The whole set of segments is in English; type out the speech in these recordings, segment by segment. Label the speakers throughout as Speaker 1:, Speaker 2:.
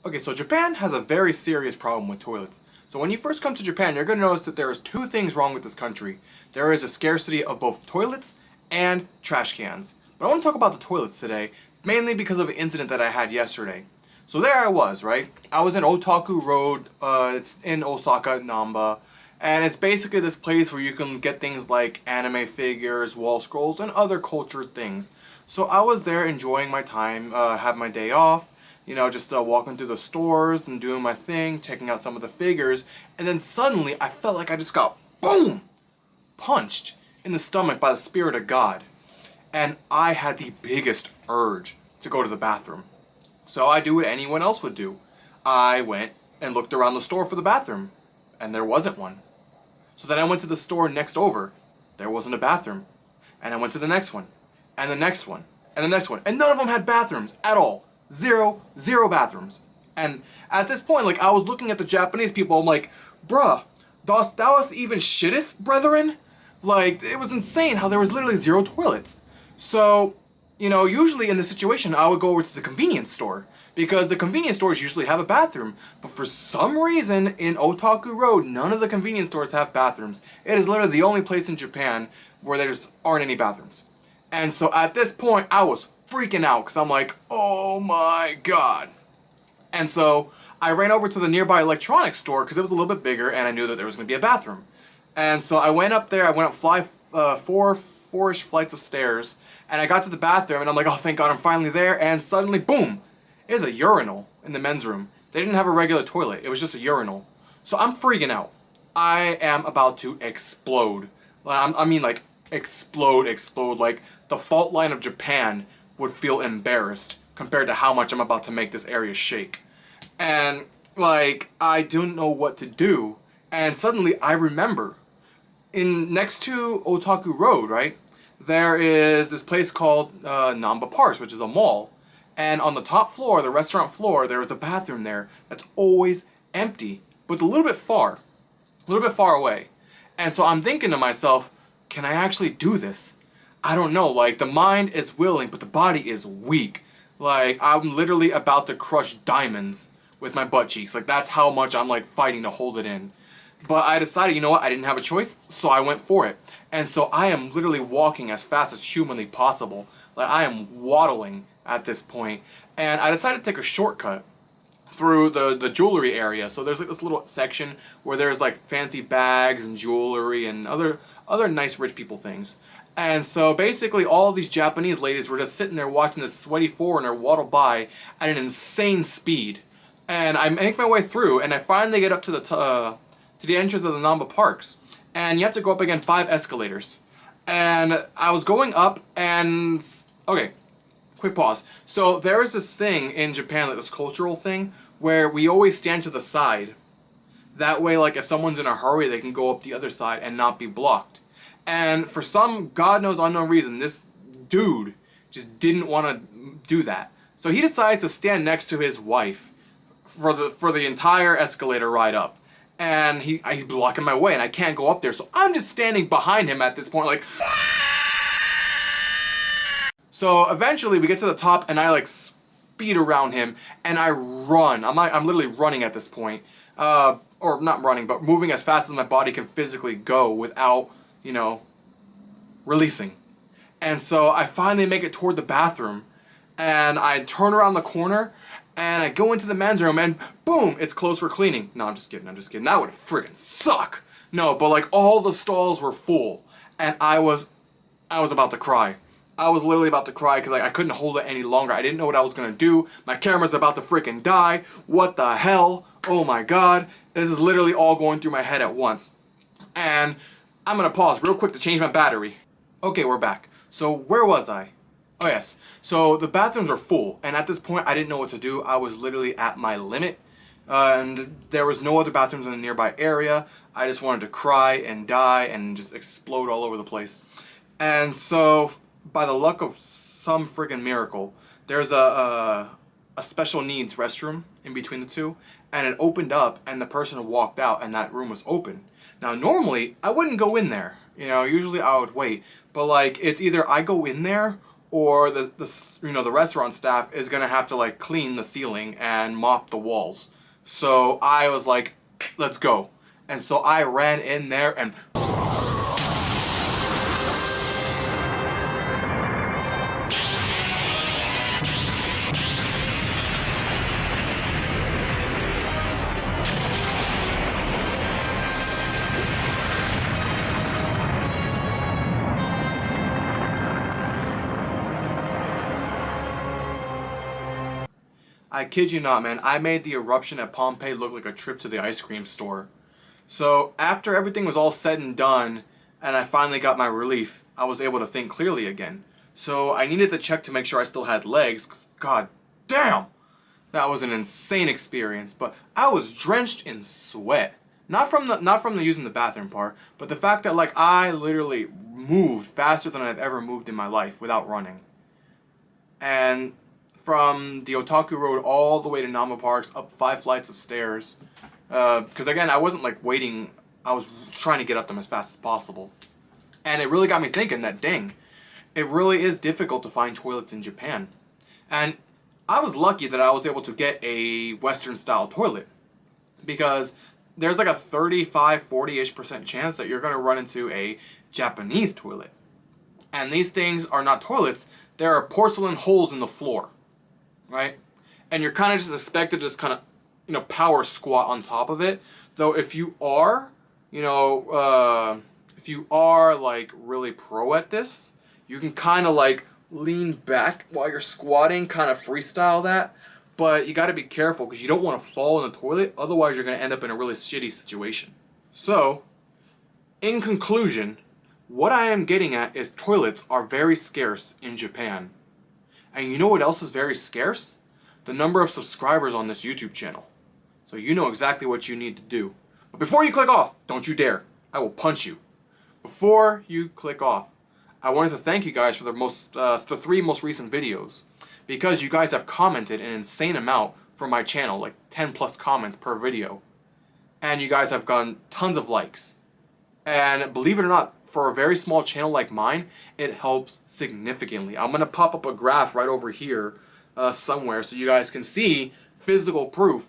Speaker 1: Okay, so Japan has a very serious problem with toilets. So when you first come to Japan, you're going to notice that there is two things wrong with this country. There is a scarcity of both toilets and trash cans. But I want to talk about the toilets today, mainly because of an incident that I had yesterday. So there I was, right? I was in Otaku Road, it's in Osaka, Namba, and it's basically this place where you can get things like anime figures, wall scrolls, and other cultured things. So I was there enjoying my time, had my day off, just walking through the stores and doing my thing, checking out some of the figures, and then suddenly I felt like I just got, boom, punched in the stomach by the spirit of God. And I had the biggest urge to go to the bathroom. So I do what anyone else would do. I went and looked around the store for the bathroom, and there wasn't one. So then I went to the store next over. There wasn't a bathroom. And I went to the next one, and the next one, and the next one, and none of them had bathrooms at all. Zero bathrooms. And at this point, I was looking at the Japanese people, I'm like, bruh, Dost thou even shiteth, bretheren? It was insane how there was literally zero toilets. So, usually in this situation, I would go over to the convenience store, because the convenience stores usually have a bathroom. But for some reason, in Otaku Road, none of the convenience stores have bathrooms. It is literally the only place in Japan where there just aren't any bathrooms. And so at this point, I was freaking out, because I'm like, oh my god. And so I ran over to the nearby electronics store, because it was a little bit bigger, and I knew that there was going to be a bathroom. And so I went up there, I went up four-ish flights of stairs, and I got to the bathroom, and I'm like, oh, thank God I'm finally there, and suddenly, boom, there's a urinal in the men's room. They didn't have a regular toilet, it was just a urinal. So I'm freaking out. I am about to explode. Explode. The fault line of Japan would feel embarrassed compared to how much I'm about to make this area shake. And, I didn't know what to do, and suddenly I remember, next to Otaku Road, right, there is this place called Namba Parks, which is a mall. And on the top floor, the restaurant floor, there is a bathroom there that's always empty, but a little bit far away. And so I'm thinking to myself, can I actually do this? I don't know, the mind is willing, but the body is weak. I'm literally about to crush diamonds with my butt cheeks. That's how much I'm, fighting to hold it in. But I decided, you know what, I didn't have a choice, so I went for it. And so I am literally walking as fast as humanly possible. I am waddling at this point. And I decided to take a shortcut through the jewelry area. So there's this little section where there's fancy bags and jewelry and other nice rich people things. And so basically all of these Japanese ladies were just sitting there watching this sweaty foreigner waddle by at an insane speed. And I make my way through, and I finally get up to the entrance of the Namba Parks. And you have to go up again 5 escalators. And I was going up, and okay, quick pause. So there is this thing in Japan, this cultural thing, where we always stand to the side. That way, if someone's in a hurry, they can go up the other side and not be blocked. And for some God knows unknown reason, this dude just didn't want to do that. So he decides to stand next to his wife for the entire escalator ride up. And he's blocking my way, and I can't go up there, so I'm just standing behind him at this point, So eventually we get to the top, and I speed around him, and I run. I'm literally running at this point, or not running, but moving as fast as my body can physically go without, releasing. And so I finally make it toward the bathroom, and I turn around the corner, and I go into the men's room, and boom, it's closed for cleaning. No, I'm just kidding. That would friggin' suck. No, but all the stalls were full, and I was about to cry. I was literally about to cry because I couldn't hold it any longer. I didn't know what I was gonna do. My camera's about to freaking die. What the hell? Oh my god. This is literally all going through my head at once. And I'm gonna pause real quick to change my battery. Okay, we're back. So where was I? Oh yes. So the bathrooms are full, and at this point I didn't know what to do. I was literally at my limit. And there was no other bathrooms in the nearby area. I just wanted to cry and die and just explode all over the place. And so, by the luck of some friggin' miracle, there's a special needs restroom in between the two, and it opened up, and the person walked out, and that room was open. Now, normally, I wouldn't go in there. Usually I would wait. But, it's either I go in there, or the restaurant staff is gonna have to like clean the ceiling and mop the walls. So I was like, let's go. And so I ran in there and I kid you not, man, I made the eruption at Pompeii look like a trip to the ice cream store. So after everything was all said and done, and I finally got my relief, I was able to think clearly again. So I needed to check to make sure I still had legs, 'cause god damn! That was an insane experience, but I was drenched in sweat. Not from the using the bathroom part, but the fact that like I literally moved faster than I'd ever moved in my life without running. And from the Otaku Road all the way to Nama Parks, up 5 flights of stairs. Because again, I wasn't like waiting, I was trying to get up them as fast as possible. And it really got me thinking that, dang, it really is difficult to find toilets in Japan. And I was lucky that I was able to get a Western style toilet. Because there's like a 35-40-ish% chance that you're going to run into a Japanese toilet. And these things are not toilets, there are porcelain holes in the floor. Right? And you're kind of just expected to just kind of, power squat on top of it. Though if you are, if you are like really pro at this, you can kind of like lean back while you're squatting, kind of freestyle that. But you got to be careful because you don't want to fall in the toilet. Otherwise, you're going to end up in a really shitty situation. So, in conclusion, what I am getting at is toilets are very scarce in Japan. And you know what else is very scarce? The number of subscribers on this YouTube channel. So you know exactly what you need to do. But before you click off, don't you dare. I will punch you. Before you click off, I wanted to thank you guys for the 3 most recent videos. Because you guys have commented an insane amount for my channel, like 10 plus comments per video. And you guys have gotten tons of likes. And believe it or not, for a very small channel like mine, it helps significantly. I'm going to pop up a graph right over here somewhere so you guys can see physical proof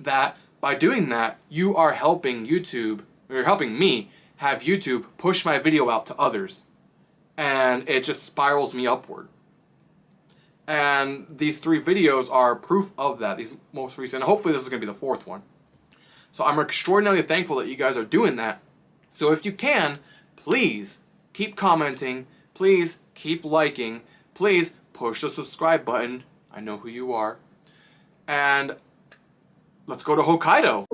Speaker 1: that by doing that, you are helping YouTube, or you're helping me have YouTube push my video out to others. And it just spirals me upward. And these 3 videos are proof of that, these most recent. Hopefully this is going to be the 4th one. So I'm extraordinarily thankful that you guys are doing that. So if you can, please keep commenting, please keep liking, please push the subscribe button. I know who you are. And let's go to Hokkaido.